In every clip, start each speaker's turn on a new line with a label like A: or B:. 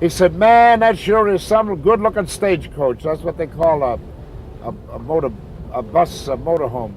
A: He said, "Man, that sure is some good-looking stagecoach. That's what they call a bus, a motorhome."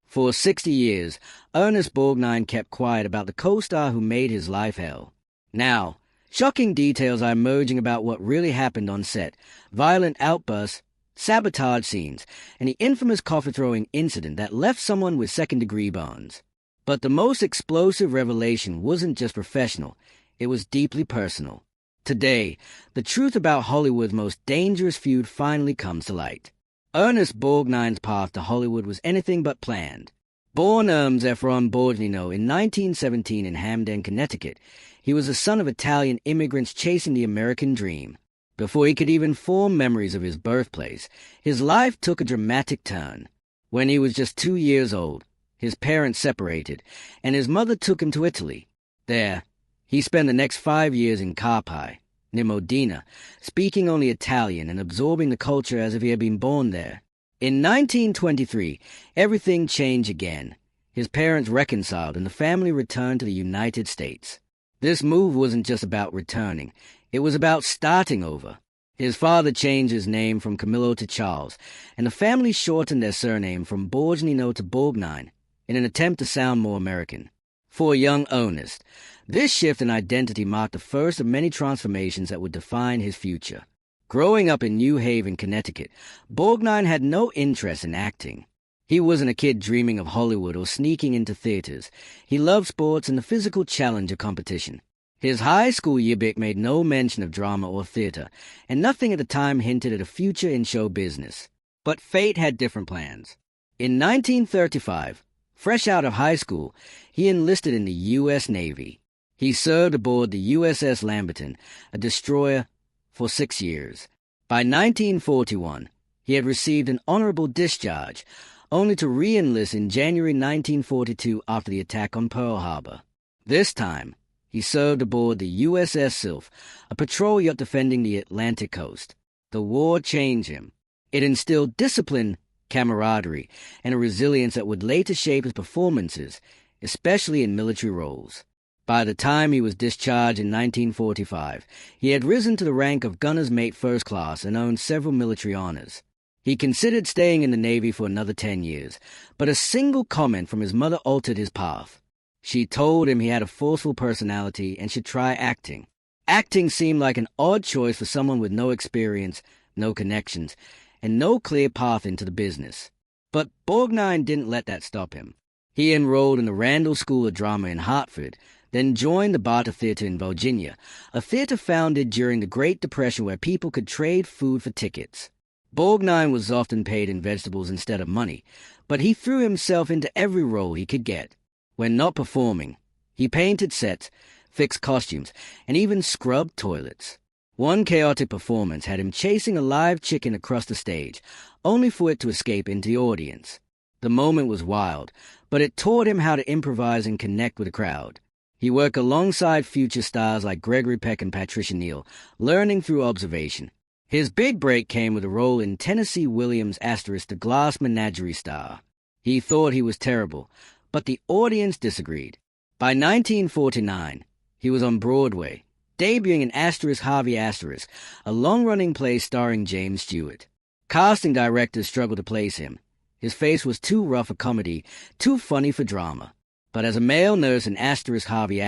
B: For 60 years, Ernest Borgnine kept quiet about the co-star who made his life hell. Now, shocking details are emerging about what really happened on set: violent outbursts, sabotage scenes, and the infamous coffee-throwing incident that left someone with second-degree burns. But the most explosive revelation wasn't just professional, it was deeply personal. Today, the truth about Hollywood's most dangerous feud finally comes to light. Ernest Borgnine's path to Hollywood was anything but planned. Born Ernest Borgnine in 1917 in Hamden, Connecticut, he was the son of Italian immigrants chasing the American dream. Before he could even form memories of his birthplace, his life took a dramatic turn. When he was just 2 years old, his parents separated, and his mother took him to Italy. There, he spent the next 5 years in Carpi, near Modena, speaking only Italian and absorbing the culture as if he had been born there. In 1923, everything changed again. His parents reconciled and the family returned to the United States. This move wasn't just about returning, it was about starting over. His father changed his name from Camillo to Charles, and the family shortened their surname from Borgnine to Borgnine in an attempt to sound more American. For young Ernest, this shift in identity marked the first of many transformations that would define his future. Growing up in New Haven, Connecticut, Borgnine had no interest in acting. He wasn't a kid dreaming of Hollywood or sneaking into theaters. He loved sports and the physical challenge of competition. His high school yearbook made no mention of drama or theater, and nothing at the time hinted at a future in show business. But fate had different plans. In 1935, fresh out of high school, he enlisted in the U.S. Navy. He served aboard the USS Lamberton, a destroyer, for 6 years. By 1941, he had received an honorable discharge, only to re-enlist in January 1942 after the attack on Pearl Harbor. This time, he served aboard the USS Sylph, a patrol yacht defending the Atlantic coast. The war changed him. It instilled discipline, camaraderie, and a resilience that would later shape his performances, especially in military roles. By the time he was discharged in 1945, he had risen to the rank of gunner's mate first class and earned several military honors. He considered staying in the Navy for another 10 years, but a single comment from his mother altered his path. She told him he had a forceful personality and should try acting. Acting seemed like an odd choice for someone with no experience, no connections, and no clear path into the business. But Borgnine didn't let that stop him. He enrolled in the Randall School of Drama in Hartford, then joined the Barter Theater in Virginia, a theater founded during the Great Depression where people could trade food for tickets. Borgnine was often paid in vegetables instead of money, but he threw himself into every role he could get. When not performing, he painted sets, fixed costumes, and even scrubbed toilets. One chaotic performance had him chasing a live chicken across the stage, only for it to escape into the audience. The moment was wild, but it taught him how to improvise and connect with the crowd. He worked alongside future stars like Gregory Peck and Patricia Neal, learning through observation. His big break came with a role in Tennessee Williams' The Glass Menagerie star. He thought he was terrible, but the audience disagreed. By 1949, he was on Broadway, debuting in Harvey, a long-running play starring James Stewart. Casting directors struggled to place him. His face was too rough for comedy, too funny for drama. But as a male nurse in Harvey,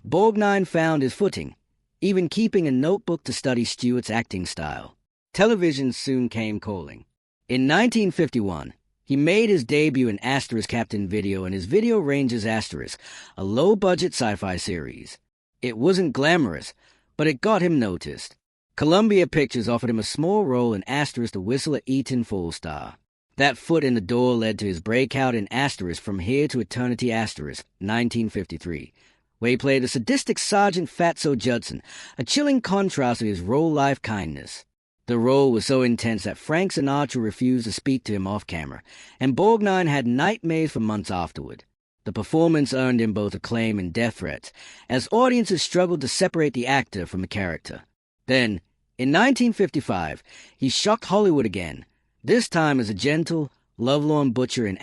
B: Borgnine found his footing, even keeping a notebook to study Stewart's acting style. Television soon came calling. In 1951, he made his debut in Captain Video and his Video Rangers a low-budget sci-fi series. It wasn't glamorous, but it got him noticed. Columbia Pictures offered him a small role in The Whistle at Eaton Falls Star. That foot in the door led to his breakout in From Here to Eternity 1953, where he played a sadistic Sergeant Fatso Judson, a chilling contrast to his role-life kindness. The role was so intense that Frank Sinatra refused to speak to him off-camera, and Borgnine had nightmares for months afterward. The performance earned him both acclaim and death threats, as audiences struggled to separate the actor from the character. Then, in 1955, he shocked Hollywood again, this time as a gentle, lovelorn butcher in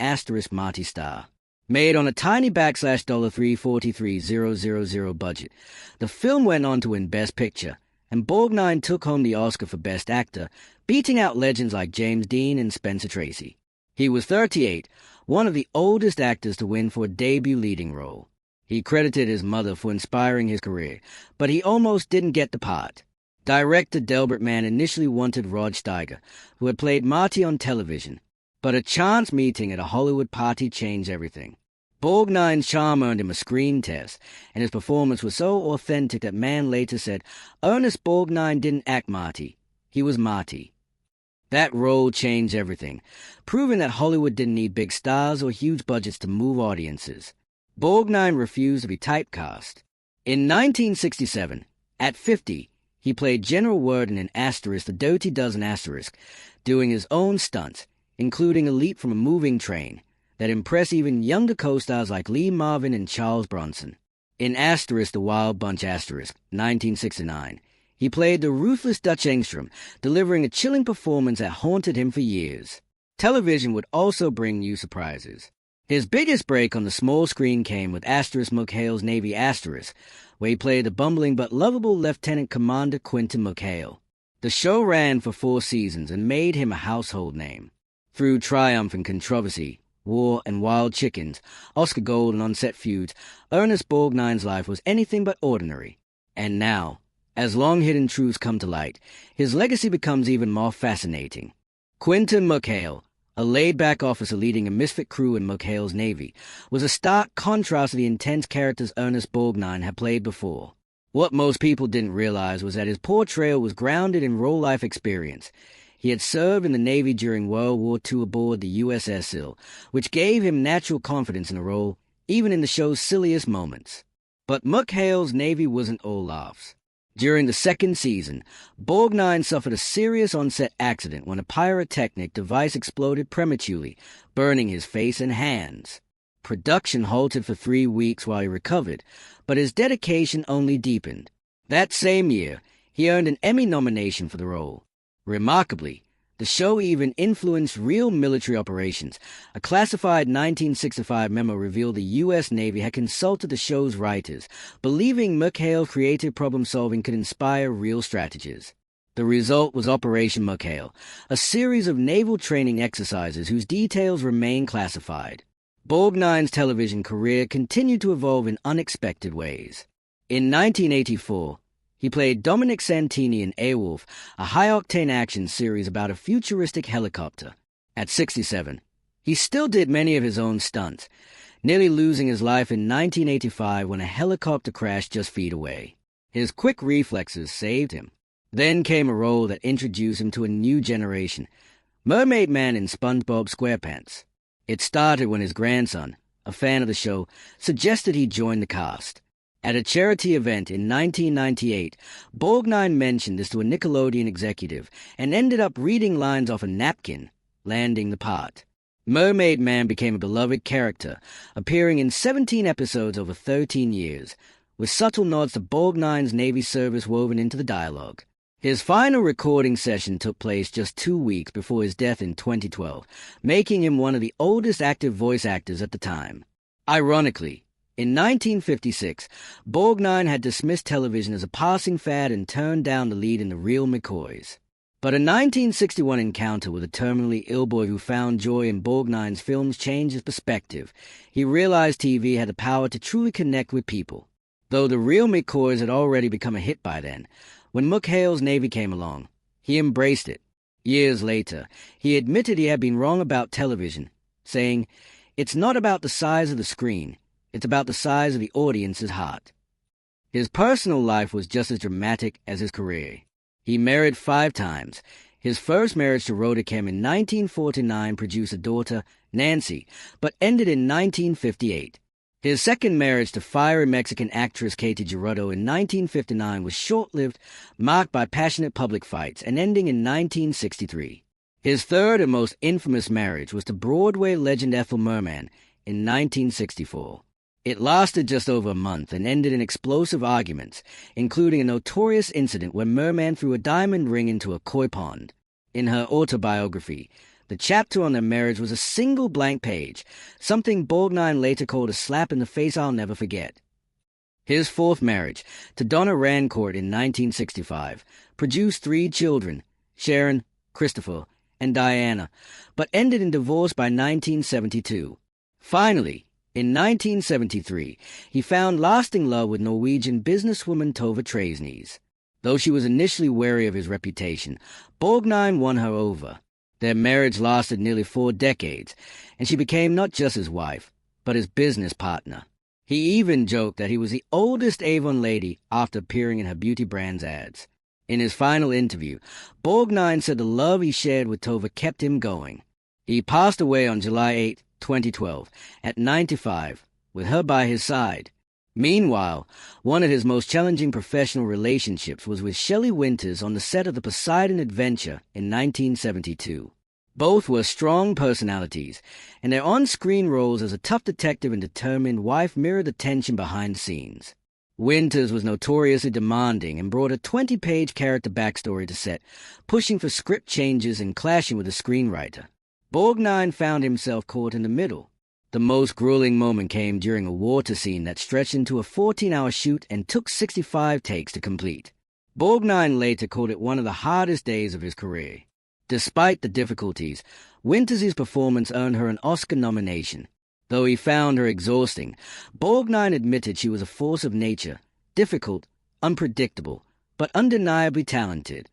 B: Marty star. Made on a tiny $343,000 budget, the film went on to win Best Picture, and Borgnine took home the Oscar for Best Actor, beating out legends like James Dean and Spencer Tracy. He was 38, one of the oldest actors to win for a debut leading role. He credited his mother for inspiring his career, but he almost didn't get the part. Director Delbert Mann initially wanted Rod Steiger, who had played Marty on television, but a chance meeting at a Hollywood party changed everything. Borgnine's charm earned him a screen test, and his performance was so authentic that Mann later said, "Ernest Borgnine didn't act Marty, he was Marty." That role changed everything, proving that Hollywood didn't need big stars or huge budgets to move audiences. Borgnine refused to be typecast. In 1967, at 50, he played General Word in The Dirty Dozen Asterisk, doing his own stunts, including a leap from a moving train, that impressed even younger co-stars like Lee Marvin and Charles Bronson. In The Wild Bunch 1969, he played the ruthless Dutch Engstrom, delivering a chilling performance that haunted him for years. Television would also bring new surprises. His biggest break on the small screen came with McHale's Navy where he played the bumbling but lovable Lieutenant Commander Quentin McHale. The show ran for 4 seasons and made him a household name. Through triumph and controversy, war and wild chickens, Oscar Gold and on-set feuds, Ernest Borgnine's life was anything but ordinary. And now, as long-hidden truths come to light, his legacy becomes even more fascinating. Quentin McHale, a laid-back officer leading a misfit crew in McHale's Navy, was a stark contrast to the intense characters Ernest Borgnine had played before. What most people didn't realize was that his portrayal was grounded in real-life experience. He had served in the Navy during World War II aboard the USS Sill, which gave him natural confidence in the role, even in the show's silliest moments. But McHale's Navy wasn't all laughs. During the 2nd season, Borgnine suffered a serious on-set accident when a pyrotechnic device exploded prematurely, burning his face and hands. Production halted for 3 weeks while he recovered, but his dedication only deepened. That same year, he earned an Emmy nomination for the role. Remarkably, the show even influenced real military operations. A classified 1965 memo revealed the U.S. Navy had consulted the show's writers, believing McHale's creative problem-solving could inspire real strategies. The result was Operation McHale, a series of naval training exercises whose details remain classified. Borgnine's television career continued to evolve in unexpected ways. In 1984, he played Dominic Santini in Airwolf, a high-octane action series about a futuristic helicopter. At 67, he still did many of his own stunts, nearly losing his life in 1985 when a helicopter crashed just feet away. His quick reflexes saved him. Then came a role that introduced him to a new generation, Mermaid Man in SpongeBob SquarePants. It started when his grandson, a fan of the show, suggested he join the cast. At a charity event in 1998, Borgnine mentioned this to a Nickelodeon executive and ended up reading lines off a napkin, landing the part. Mermaid Man became a beloved character, appearing in 17 episodes over 13 years, with subtle nods to Borgnine's Navy service woven into the dialogue. His final recording session took place just 2 weeks before his death in 2012, making him one of the oldest active voice actors at the time. Ironically, in 1956, Borgnine had dismissed television as a passing fad and turned down the lead in The Real McCoys. But a 1961 encounter with a terminally ill boy who found joy in Borgnine's films changed his perspective. He realized TV had the power to truly connect with people. Though The Real McCoys had already become a hit by then, when McHale's Navy came along, he embraced it. Years later, he admitted he had been wrong about television, saying, "It's not about the size of the screen. It's about the size of the audience's heart." His personal life was just as dramatic as his career. He married 5 times. His first marriage to Rhoda Kemp in 1949 produced a daughter, Nancy, but ended in 1958. His second marriage to fiery Mexican actress Katie Gerardo in 1959 was short-lived, marked by passionate public fights, and ending in 1963. His third and most infamous marriage was to Broadway legend Ethel Merman in 1964. It lasted just over a month and ended in explosive arguments, including a notorious incident where Merman threw a diamond ring into a koi pond. In her autobiography, the chapter on their marriage was a single blank page, something Borgnine later called a slap in the face I'll never forget. His fourth marriage, to Donna Rancourt in 1965, produced 3 children, Sharon, Christopher, and Diana, but ended in divorce by 1972. Finally, in 1973, he found lasting love with Norwegian businesswoman Tove Tresnes. Though she was initially wary of his reputation, Borgnine won her over. Their marriage lasted nearly 4 decades, and she became not just his wife, but his business partner. He even joked that he was the oldest Avon lady after appearing in her beauty brand's ads. In his final interview, Borgnine said the love he shared with Tove kept him going. He passed away on July 8, 2012, at 95, with her by his side. Meanwhile, one of his most challenging professional relationships was with Shelley Winters on the set of The Poseidon Adventure in 1972. Both were strong personalities, and their on-screen roles as a tough detective and determined wife mirrored the tension behind the scenes. Winters was notoriously demanding and brought a 20-page character backstory to set, pushing for script changes and clashing with the screenwriter. Borgnine found himself caught in the middle. The most grueling moment came during a water scene that stretched into a 14-hour shoot and took 65 takes to complete. Borgnine later called it one of the hardest days of his career. Despite the difficulties, Winters' performance earned her an Oscar nomination. Though he found her exhausting, Borgnine admitted she was a force of nature, difficult, unpredictable, but undeniably talented.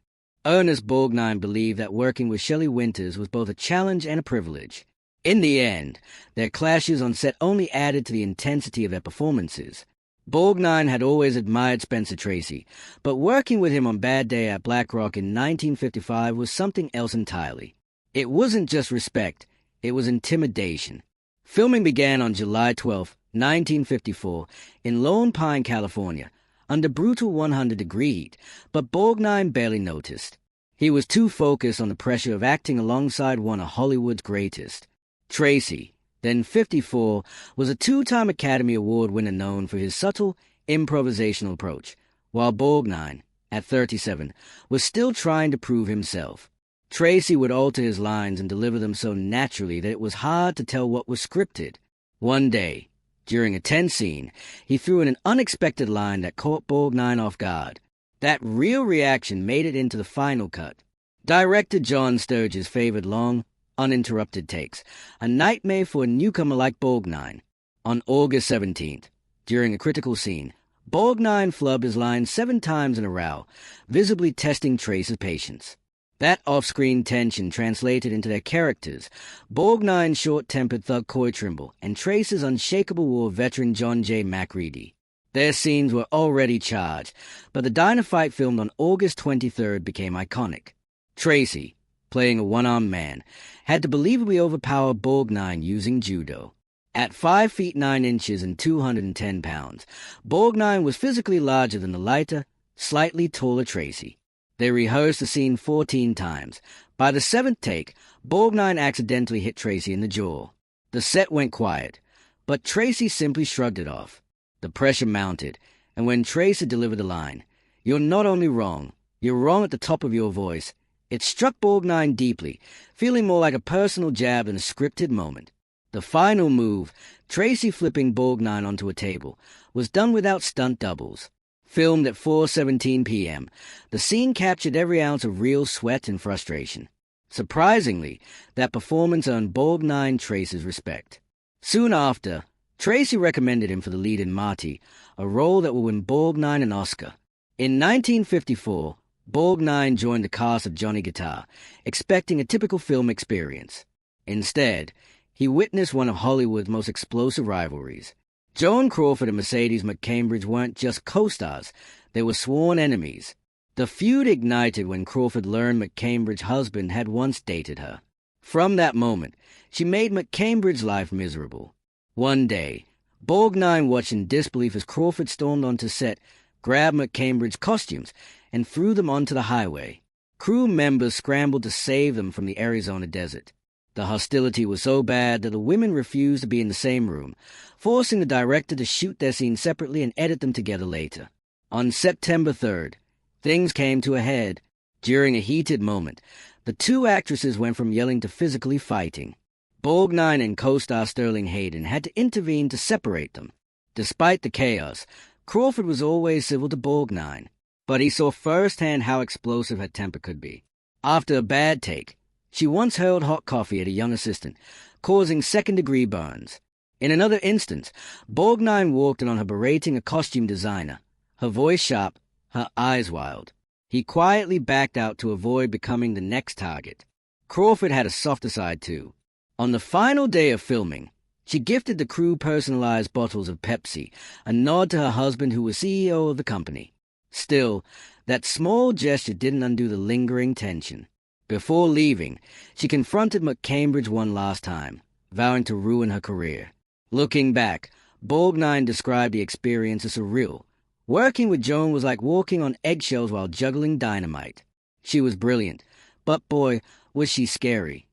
B: Ernest Borgnine believed that working with Shelley Winters was both a challenge and a privilege. In the end, their clashes on set only added to the intensity of their performances. Borgnine had always admired Spencer Tracy, but working with him on Bad Day at Black Rock in 1955 was something else entirely. It wasn't just respect, it was intimidation. Filming began on July 12, 1954, in Lone Pine, California, under brutal 100-degree heat, but Borgnine barely noticed. He was too focused on the pressure of acting alongside one of Hollywood's greatest. Tracy, then 54, was a 2-time Academy Award winner known for his subtle, improvisational approach, while Borgnine, at 37, was still trying to prove himself. Tracy would alter his lines and deliver them so naturally that it was hard to tell what was scripted. One day, during a tense scene, he threw in an unexpected line that caught Borgnine off guard. That real reaction made it into the final cut. Director John Sturges favored long, uninterrupted takes, a nightmare for a newcomer like Borgnine. On August 17th, during a critical scene, Borgnine flubbed his line 7 times in a row, visibly testing Trace's patience. That off-screen tension translated into their characters, Borgnine's short-tempered thug Coy Trimble and Trace's unshakable war veteran John J. Macready. Their scenes were already charged, but the diner fight filmed on August 23rd became iconic. Tracy, playing a one-armed man, had to believably overpower Borgnine using judo. At 5 feet 9 inches and 210 pounds, Borgnine was physically larger than the lighter, slightly taller Tracy. They rehearsed the scene 14 times. By the 7th take, Borgnine accidentally hit Tracy in the jaw. The set went quiet, but Tracy simply shrugged it off. The pressure mounted, and when Tracy delivered the line, "You're not only wrong, you're wrong at the top of your voice," it struck Borgnine deeply, feeling more like a personal jab than a scripted moment. The final move, Tracy flipping Borgnine onto a table, was done without stunt doubles. Filmed at 4:17 p.m., the scene captured every ounce of real sweat and frustration. Surprisingly, that performance earned Borgnine Tracy's respect. Soon after, Tracy recommended him for the lead in Marty, a role that would win Borgnine an Oscar. In 1954, Borgnine joined the cast of Johnny Guitar, expecting a typical film experience. Instead, he witnessed one of Hollywood's most explosive rivalries. Joan Crawford and Mercedes McCambridge weren't just co-stars, they were sworn enemies. The feud ignited when Crawford learned McCambridge's husband had once dated her. From that moment, she made McCambridge's life miserable. One day, Borgnine watched in disbelief as Crawford stormed onto set, grabbed McCambridge's costumes, and threw them onto the highway. Crew members scrambled to save them from the Arizona desert. The hostility was so bad that the women refused to be in the same room, forcing the director to shoot their scenes separately and edit them together later. On September 3rd, things came to a head. During a heated moment, the two actresses went from yelling to physically fighting. Borgnine and co-star Sterling Hayden had to intervene to separate them. Despite the chaos, Crawford was always civil to Borgnine, but he saw firsthand how explosive her temper could be. After a bad take, she once hurled hot coffee at a young assistant, causing second-degree burns. In another instance, Borgnine walked in on her berating a costume designer, her voice sharp, her eyes wild. He quietly backed out to avoid becoming the next target. Crawford had a softer side, too. On the final day of filming, she gifted the crew personalized bottles of Pepsi, a nod to her husband who was CEO of the company. Still, that small gesture didn't undo the lingering tension. Before leaving, she confronted McCambridge one last time, vowing to ruin her career. Looking back, Borgnine described the experience as surreal. Working with Joan was like walking on eggshells while juggling dynamite. She was brilliant, but boy, was she scary.